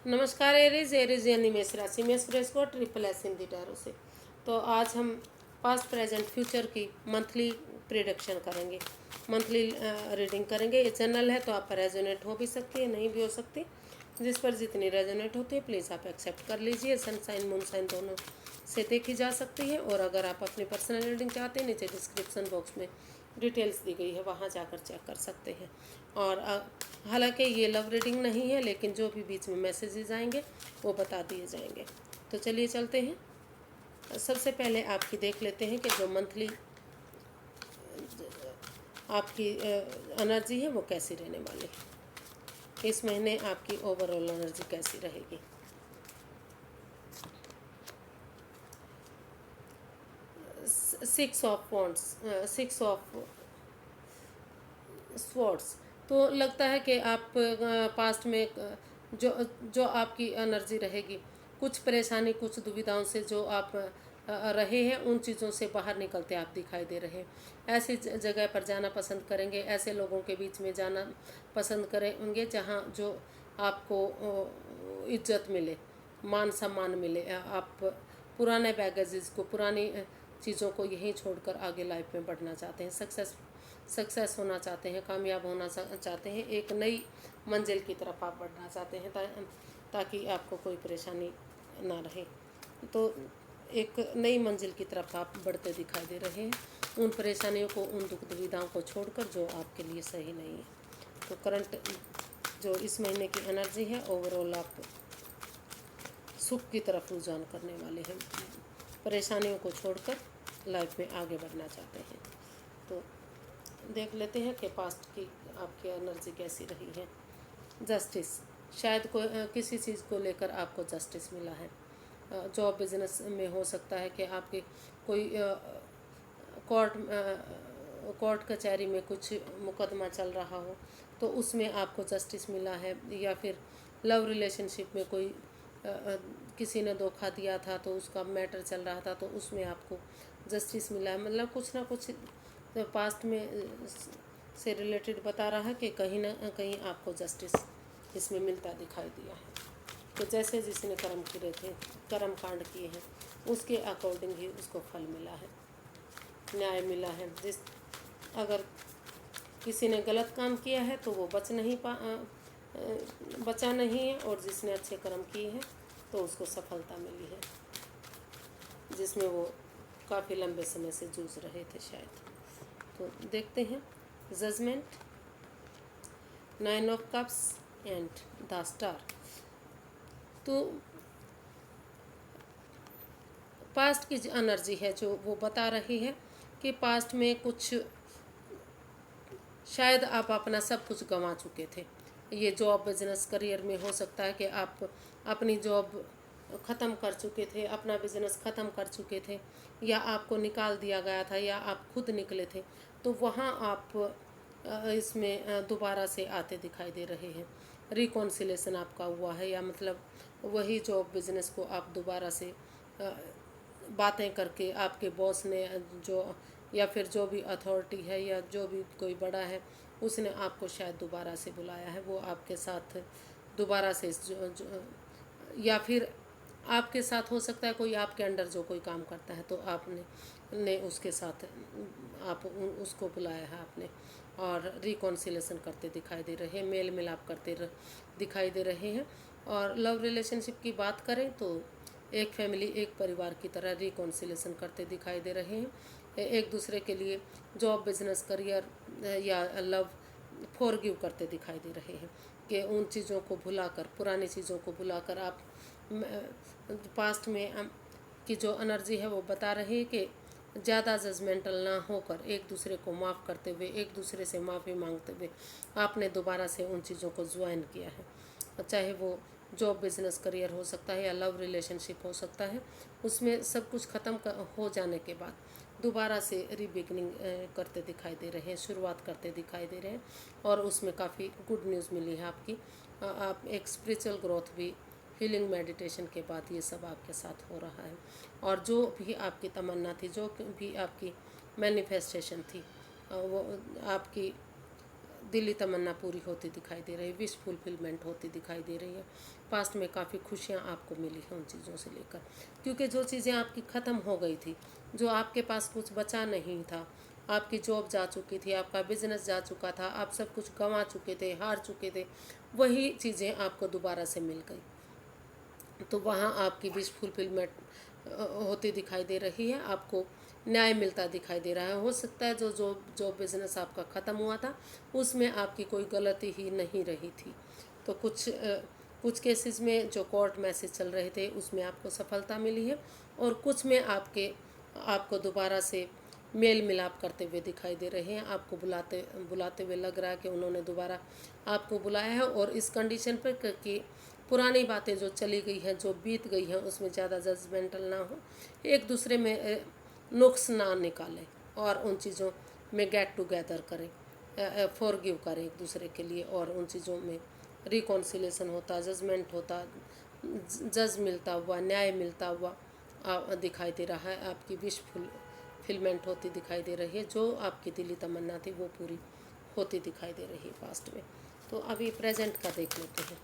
नमस्कार Aries Aries यानी मेष राशि मेष वृष को ट्रिपल एस हिंदी टैरो से। तो आज हम पास्ट प्रेजेंट फ्यूचर की मंथली प्रिडिक्शन करेंगे, मंथली रीडिंग करेंगे। ये जनरल है तो आप पर रेजोनेट हो भी सकती है, नहीं भी हो सकती। जिस पर जितनी रेजोनेट होती है प्लीज़ आप एक्सेप्ट कर लीजिए। सनसाइन मूनसाइन दोनों से देखी जा सकती है। और अगर आप अपनी पर्सनल रीडिंग चाहते हैं, नीचे डिस्क्रिप्शन बॉक्स में डिटेल्स दी गई है, वहाँ जाकर चेक कर सकते हैं। और हालांकि ये लव रीडिंग नहीं है, लेकिन जो भी बीच में मैसेजेस आएंगे वो बता दिए जाएंगे। तो चलिए चलते हैं। सबसे पहले आपकी देख लेते हैं कि जो मंथली आपकी एनर्जी है वो कैसी रहने वाली है। इस महीने आपकी ओवरऑल एनर्जी कैसी रहेगी। Six of wands, six of swords. तो लगता है कि आप पास्ट में जो जो आपकी एनर्जी रहेगी, कुछ परेशानी कुछ दुविधाओं से जो आप रहे हैं, उन चीज़ों से बाहर निकलते आप दिखाई दे रहे हैं। ऐसी जगह पर जाना पसंद करेंगे, ऐसे लोगों के बीच में जाना पसंद करेंगे जहाँ जो आपको इज्जत मिले, मान सम्मान मिले। आप पुराने बैगेजेस को, पुरानी चीज़ों को यहीं छोड़कर आगे लाइफ में बढ़ना चाहते हैं। सक्सेस होना चाहते हैं, कामयाब होना चाहते हैं, एक नई मंजिल की तरफ आप बढ़ना चाहते हैं ताकि आपको कोई परेशानी ना रहे। तो एक नई मंजिल की तरफ आप बढ़ते दिखाई दे रहे हैं, उन परेशानियों को, उन दुख दुविधाओं को छोड़कर जो आपके लिए सही नहीं है। तो करंट जो इस महीने की एनर्जी है, ओवरऑल आप सुख की तरफ रुझान करने वाले हैं, परेशानियों को छोड़कर लाइफ में आगे बढ़ना चाहते हैं। तो देख लेते हैं कि पास्ट की आपकी एनर्जी कैसी रही है। जस्टिस, शायद कोई किसी चीज़ को लेकर आपको जस्टिस मिला है। जॉब बिजनेस में हो सकता है कि आपके कोई कोर्ट कोर्ट कचहरी में कुछ मुकदमा चल रहा हो, तो उसमें आपको जस्टिस मिला है। या फिर लव रिलेशनशिप में कोई किसी ने धोखा दिया था तो उसका मैटर चल रहा था, तो उसमें आपको जस्टिस मिला है। मतलब कुछ ना कुछ तो पास्ट में से रिलेटेड बता रहा है कि कहीं ना कहीं आपको जस्टिस इसमें मिलता दिखाई दिया है। तो जैसे जिसने कर्म किए थे, कर्म कांड किए हैं, उसके अकॉर्डिंग ही उसको फल मिला है, न्याय मिला है। अगर किसी ने गलत काम किया है तो वो बचा नहीं है, और जिसने अच्छे कर्म किए हैं तो उसको सफलता मिली है, जिसमें वो काफ़ी लंबे समय से जूझ रहे थे शायद। तो देखते हैं judgement, 9 of cups and the star. तो पास्ट की जो एनर्जी है जो वो बता रही है कि पास्ट में कुछ शायद आप अपना सब कुछ गंवा चुके थे। ये जॉब बिजनेस करियर में हो सकता है कि आप अपनी जॉब ख़त्म कर चुके थे, अपना बिजनेस ख़त्म कर चुके थे, या आपको निकाल दिया गया था, या आप खुद निकले थे। तो वहाँ आप इसमें दोबारा से आते दिखाई दे रहे हैं। रिकॉन्सिलेशन आपका हुआ है, या मतलब वही जॉब बिजनेस को आप दोबारा से बातें करके, आपके बॉस ने जो, या फिर जो भी अथॉरिटी है, या जो भी कोई बड़ा है, उसने आपको शायद दोबारा से बुलाया है। वो आपके साथ दोबारा से या फिर आपके साथ हो सकता है कोई आपके अंडर जो कोई काम करता है, तो आपने उसके साथ उसको बुलाया है आपने, और रिकॉन्सिलेशन करते दिखाई दे रहे हैं, मेल मिलाप करते दिखाई दे रहे हैं। और लव रिलेशनशिप की बात करें तो एक फैमिली, एक परिवार की तरह रिकॉन्सिलेशन करते दिखाई दे रहे हैं। एक दूसरे के लिए जॉब बिजनेस करियर या लव फॉरगिव करते दिखाई दे रहे हैं कि उन चीज़ों को भुलाकर, पुरानी चीज़ों को भुलाकर आप पास्ट में की जो एनर्जी है वो बता रही है कि ज़्यादा जजमेंटल ना होकर, एक दूसरे को माफ़ करते हुए, एक दूसरे से माफ़ी मांगते हुए आपने दोबारा से उन चीज़ों को ज्वाइन किया है। चाहे वो जॉब बिजनेस करियर हो सकता है या लव रिलेशनशिप हो सकता है, उसमें सब कुछ ख़त्म हो जाने के बाद दोबारा से रीबिगनिंग करते दिखाई दे रहे हैं, शुरुआत करते दिखाई दे रहे हैं। और उसमें काफ़ी गुड न्यूज़ मिली है आपकी। आप एक स्पिरिचुअल ग्रोथ भी, हीलिंग मेडिटेशन के बाद ये सब आपके साथ हो रहा है। और जो भी आपकी तमन्ना थी, जो भी आपकी मैनिफेस्टेशन थी, वो आपकी दिली तमन्ना पूरी होती दिखाई दे रही है, विश फुलफिलमेंट होती दिखाई दे रही है। पास्ट में काफ़ी खुशियाँ आपको मिली हैं उन चीज़ों से लेकर, क्योंकि जो चीज़ें आपकी ख़त्म हो गई थी, जो आपके पास कुछ बचा नहीं था, आपकी जॉब जा चुकी थी, आपका बिजनेस जा चुका था, आप सब कुछ गंवा चुके थे, हार चुके थे, वही चीज़ें आपको दोबारा से मिल गई। तो वहाँ आपकी विश फुलफिलमेंट होती दिखाई दे रही है, आपको न्याय मिलता दिखाई दे रहा है। हो सकता है जो जो जो बिज़नेस आपका ख़त्म हुआ था उसमें आपकी कोई गलती ही नहीं रही थी। तो कुछ केसेस में जो कोर्ट मैसेज चल रहे थे उसमें आपको सफलता मिली है, और कुछ में आपको दोबारा से मेल मिलाप करते हुए दिखाई दे रहे हैं। आपको बुलाते बुलाते हुए लग रहा है कि उन्होंने दोबारा आपको बुलाया है, और इस कंडीशन पर कि पुरानी बातें जो चली गई हैं, जो बीत गई हैं, उसमें ज़्यादा जजमेंटल ना हो, एक दूसरे में नुक्स ना निकालें, और उन चीज़ों में गेट टुगेदर करें, फॉरगिव करें एक दूसरे के लिए, और उन चीज़ों में रिकॉन्सिलेशन होता, जजमेंट होता, जज मिलता हुआ, न्याय मिलता हुआ दिखाई दे रहा है। आपकी विश फुलफिलमेंट होती दिखाई दे रही है, जो आपकी दिली तमन्ना थी वो पूरी होती दिखाई दे रही है पास्ट में। तो अभी प्रेजेंट का देख लेते हैं,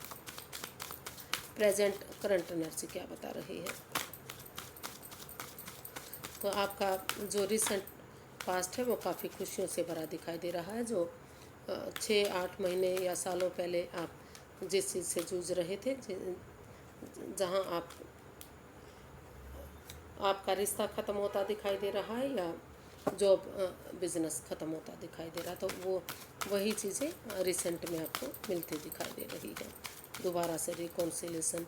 प्रेजेंट करंट एनर्जी क्या बता रही है। तो आपका जो रिसेंट पास्ट है वो काफ़ी खुशियों से भरा दिखाई दे रहा है। जो 6-8 महीने या सालों पहले आप जिस चीज़ से जूझ रहे थे, जहाँ आपका रिश्ता ख़त्म होता दिखाई दे रहा है, या जॉब बिजनेस ख़त्म होता दिखाई दे रहा है, तो वो वही चीज़ें रिसेंट में आपको मिलती दिखाई दे रही है। दोबारा से रिकॉन्सिलेशन,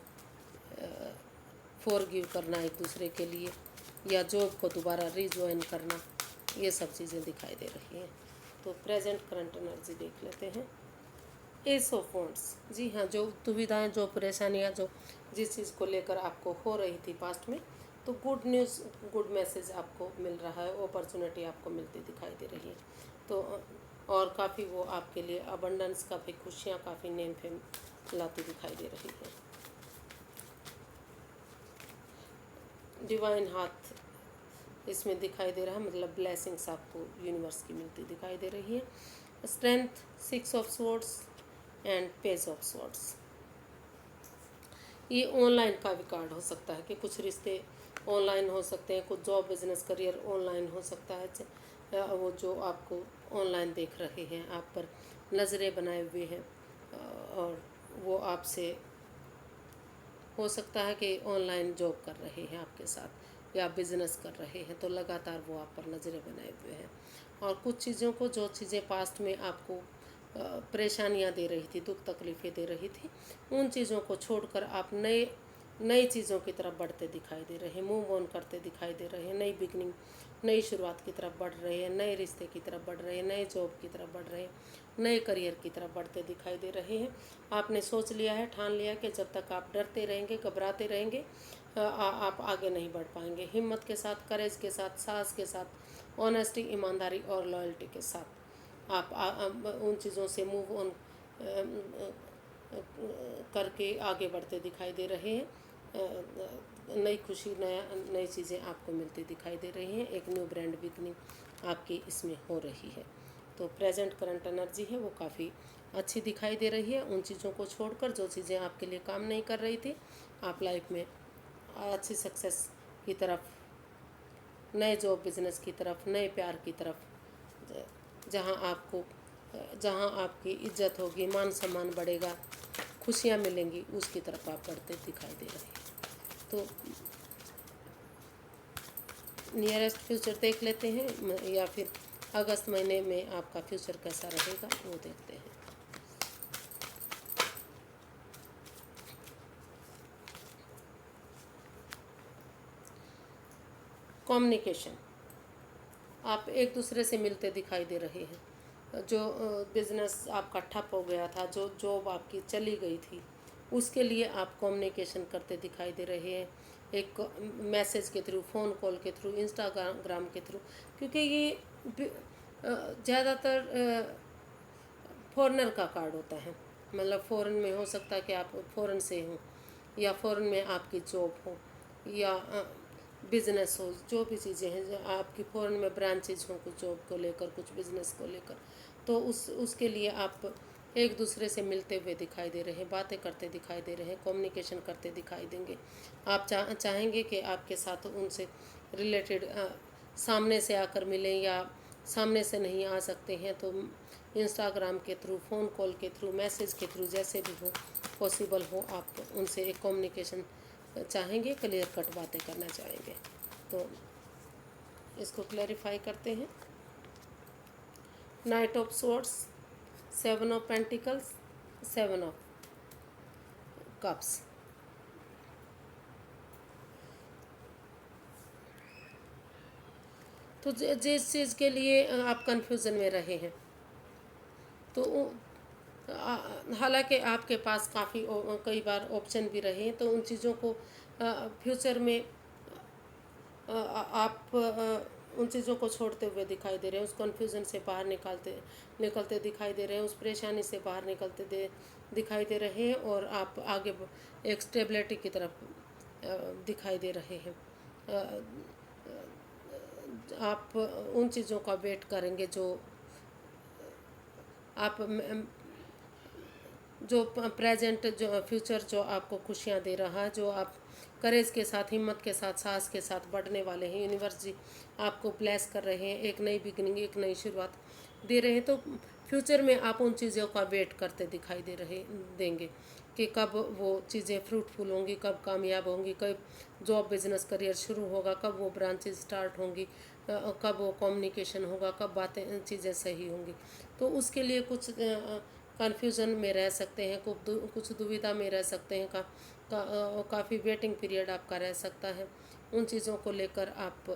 फॉरगिव करना एक दूसरे के लिए, या जॉब को दोबारा रीजॉइन करना, ये सब चीज़ें दिखाई दे रही हैं। तो प्रेजेंट करंट एनर्जी देख लेते हैं। एस ऑफ वॉन्ड्स, जी हाँ, जो दुविधाएं, जो परेशानियां, जो जिस चीज़ को लेकर आपको हो रही थी पास्ट में, तो गुड न्यूज़, गुड मैसेज आपको मिल रहा है, अपॉर्चुनिटी आपको मिलती दिखाई दे रही है। तो और काफ़ी वो आपके लिए अबंडेंस, काफ़ी खुशियाँ, काफ़ी नेम फेम लाती दिखाई दे रही है। डिवाइन हाथ इसमें दिखाई दे रहा है, मतलब ब्लेसिंग्स आपको यूनिवर्स की मिलती दिखाई दे रही है। Strength, 6 of swords and page of swords. ये ऑनलाइन का भी कार्ड हो सकता है कि कुछ रिश्ते ऑनलाइन हो सकते हैं, कुछ जॉब बिजनेस करियर ऑनलाइन हो सकता है। वो जो आपको ऑनलाइन देख रहे हैं, आप पर नज़रें बनाए हुए हैं, और वो आपसे हो सकता है कि ऑनलाइन जॉब कर रहे हैं आपके साथ, या बिजनेस कर रहे हैं, तो लगातार वो आप पर नज़रें बनाए हुए हैं। और कुछ चीज़ों को, जो चीज़ें पास्ट में आपको परेशानियां दे रही थी, दुख तकलीफ़ें दे रही थी, उन चीज़ों को छोड़कर आप नई चीज़ों की तरफ बढ़ते दिखाई दे रहे हैं, मूव ऑन करते दिखाई दे रहे हैं, नई बिगनिंग, नई शुरुआत की तरफ बढ़ रहे हैं, नए रिश्ते की तरफ बढ़ रहे हैं, नए जॉब की तरफ बढ़ रहे हैं, नए करियर की तरफ बढ़ते दिखाई दे रहे हैं। आपने सोच लिया है, ठान लिया कि जब तक आप डरते रहेंगे, घबराते रहेंगे, आप आगे नहीं बढ़ पाएंगे। हिम्मत के साथ, करेज के साथ, साहस के साथ, ऑनेस्टी, ईमानदारी और लॉयल्टी के साथ आप उन चीज़ों से मूव ऑन करके आगे बढ़ते दिखाई दे रहे हैं। नई खुशी, नई चीज़ें आपको मिलती दिखाई दे रही हैं। एक न्यू ब्रांड बिगनिंग आपकी इसमें हो रही है। तो प्रेजेंट करंट एनर्जी है वो काफ़ी अच्छी दिखाई दे रही है। उन चीज़ों को छोड़कर, जो चीज़ें आपके लिए काम नहीं कर रही थी, आप लाइफ में अच्छी सक्सेस की तरफ, नए जॉब बिजनेस की तरफ, नए प्यार की तरफ, जहाँ आपकी इज्जत होगी, मान सम्मान बढ़ेगा, खुशियाँ मिलेंगी, उसकी तरफ आप बढ़ते दिखाई दे रहे हैं। तो नियरेस्ट फ्यूचर देख लेते हैं, या फिर अगस्त महीने में आपका फ्यूचर कैसा रहेगा वो देखते हैं। कम्युनिकेशन, आप एक दूसरे से मिलते दिखाई दे रहे हैं। जो बिज़नेस आपका ठप हो गया था, जो जॉब आपकी चली गई थी, उसके लिए आप कम्युनिकेशन करते दिखाई दे रहे हैं, एक मैसेज के थ्रू, फ़ोन कॉल के थ्रू, इंस्टाग्राम के थ्रू, क्योंकि ये ज़्यादातर फॉरेनर का कार्ड होता है। मतलब फ़ॉरेन में हो सकता है कि आप फ़ॉरेन से हों, या फ़ॉरेन में आपकी जॉब हो, या बिज़नेस हो, जो भी चीज़ें हैं, जो आपकी फ़ॉरेन में ब्रांचेज हों, कुछ जॉब को लेकर, कुछ बिज़नेस को लेकर, तो उसके लिए आप एक दूसरे से मिलते हुए दिखाई दे रहे हैं, बातें करते दिखाई दे रहे हैं, कम्युनिकेशन करते दिखाई देंगे। आप चाहेंगे कि आपके साथ उनसे रिलेटेड सामने से आकर मिलें, या सामने से नहीं आ सकते हैं तो इंस्टाग्राम के थ्रू, फ़ोन कॉल के थ्रू, मैसेज के थ्रू, जैसे भी हो पॉसिबल हो आप उनसे एक कम्युनिकेशन चाहेंगे, क्लियर कट बातें करना चाहेंगे। तो इसको क्लैरिफाई करते हैं। Night of swords, 7 of pentacles, 7 of cups. तो जिस चीज़ के लिए आप कंफ्यूजन में रहे हैं, तो हालांकि आपके पास काफ़ी कई बार ऑप्शन भी रहे हैं, तो उन चीज़ों को फ्यूचर में आप उन चीज़ों को छोड़ते हुए दिखाई दे रहे हैं, उस कन्फ्यूज़न से बाहर निकलते दिखाई दे रहे हैं, उस परेशानी से बाहर दिखाई दे रहे हैं, और आप आगे एक स्टेबिलिटी की तरफ दिखाई दे रहे हैं। आप उन चीज़ों का वेट करेंगे जो प्रेजेंट, जो फ्यूचर जो आपको खुशियाँ दे रहा है, जो आप करेज के साथ, हिम्मत के साथ, साहस के साथ बढ़ने वाले हैं। यूनिवर्स जी आपको ब्लेस कर रहे हैं, एक नई बिगिनिंग, एक नई शुरुआत दे रहे हैं। तो फ्यूचर में आप उन चीज़ों का वेट करते दिखाई देंगे कि कब वो चीज़ें फ्रूटफुल होंगी, कब कामयाब होंगी, कब जॉब बिजनेस करियर शुरू होगा, कब वो ब्रांचेस स्टार्ट होंगी, कब वो कम्युनिकेशन होगा, कब बातें चीज़ें सही होंगी। तो उसके लिए कुछ कन्फ्यूज़न में रह सकते हैं, कुछ दुविधा में रह सकते हैं, काफ़ी वेटिंग पीरियड आपका रह सकता है। उन चीज़ों को लेकर आप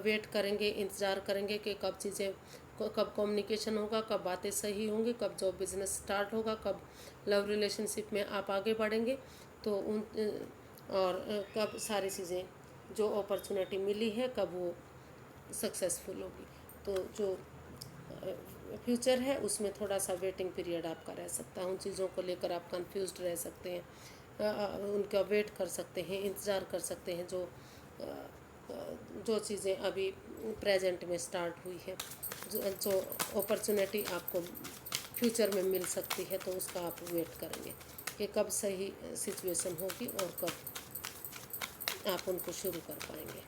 वेट करेंगे, इंतज़ार करेंगे कि कब कम्युनिकेशन होगा, कब बातें सही होंगी, कब जॉब बिजनेस स्टार्ट होगा, कब लव रिलेशनशिप में आप आगे बढ़ेंगे। तो और कब सारी चीज़ें, जो अपॉर्चुनिटी मिली है, कब वो सक्सेसफुल होगी। तो जो फ्यूचर है उसमें थोड़ा सा वेटिंग पीरियड आपका रह सकता है। उन चीज़ों को लेकर आप कंफ्यूज्ड रह सकते हैं, उनका वेट कर सकते हैं, इंतज़ार कर सकते हैं। जो चीज़ें अभी प्रेजेंट में स्टार्ट हुई है, जो अपॉर्चुनिटी आपको फ्यूचर में मिल सकती है, तो उसका आप वेट करेंगे कि कब सही सिचुएशन होगी और कब आप उनको शुरू कर पाएंगे।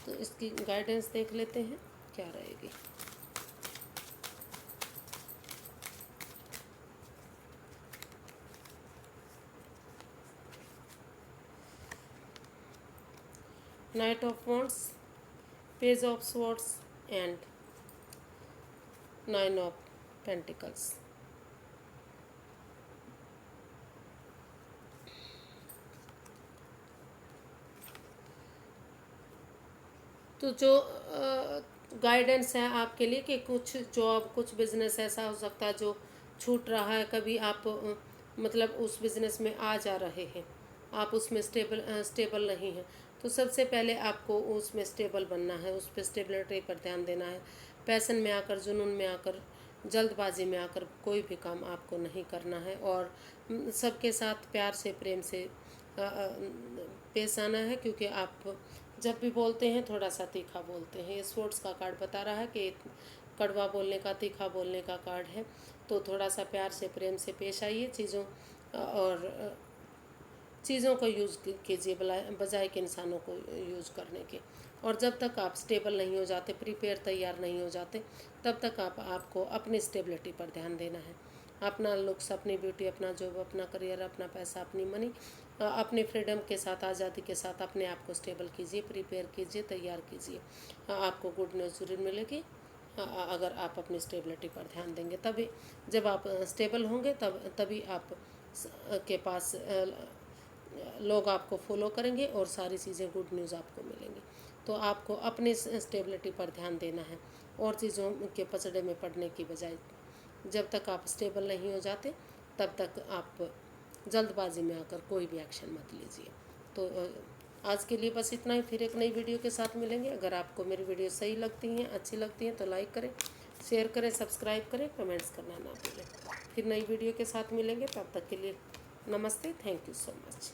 तो इसकी गाइडेंस देख लेते हैं क्या रहेगी। Night of wands, page of swords and 9 of pentacles. तो जो गाइडेंस है आपके लिए कि कुछ जॉब, कुछ बिजनेस ऐसा हो सकता है जो छूट रहा है, कभी आप मतलब उस बिज़नेस में आ जा रहे हैं, आप उसमें स्टेबल नहीं हैं। तो सबसे पहले आपको उसमें स्टेबल बनना है, उस पर स्टेबिलिटी पर ध्यान देना है। पैशन में आकर, जुनून में आकर, जल्दबाजी में आकर कोई भी काम आपको नहीं करना है, और सबके साथ प्यार से, प्रेम से पेश आना है, क्योंकि आप जब भी बोलते हैं थोड़ा सा तीखा बोलते हैं। ये स्पोर्ट्स का कार्ड बता रहा है कि कड़वा बोलने का, तीखा बोलने का कार्ड है। तो थोड़ा सा प्यार से, प्रेम से पेश आइए और चीज़ों को यूज़ कीजिए बजाय के इंसानों को यूज़ करने के। और जब तक आप स्टेबल नहीं हो जाते, प्रिपेयर, तैयार नहीं हो जाते, तब तक आपको अपनी स्टेबिलिटी पर ध्यान देना है। अपना लुक्स, अपनी ब्यूटी, अपना जॉब, अपना करियर, अपना पैसा, अपनी मनी, अपनी फ्रीडम के साथ, आज़ादी के साथ अपने आप को स्टेबल कीजिए, प्रिपेयर कीजिए, तैयार कीजिए। आपको गुड न्यूज़ जरूर मिलेगी अगर आप अपनी स्टेबिलिटी पर ध्यान देंगे। तभी जब आप स्टेबल होंगे तभी आप के पास लोग आपको फॉलो करेंगे और सारी चीज़ें, गुड न्यूज़ आपको मिलेंगी। तो आपको अपनी स्टेबिलिटी पर ध्यान देना है, और चीज़ों के पचड़े में पड़ने की बजाय। जब तक आप स्टेबल नहीं हो जाते तब तक आप जल्दबाजी में आकर कोई भी एक्शन मत लीजिए। तो आज के लिए बस इतना ही। फिर एक नई वीडियो के साथ मिलेंगे। अगर आपको मेरी वीडियो सही लगती हैं, अच्छी लगती हैं, तो लाइक करें, शेयर करें, सब्सक्राइब करें, कमेंट्स करना ना भूलें। फिर नई वीडियो के साथ मिलेंगे, तब तक के लिए नमस्ते, थैंक यू सो मच।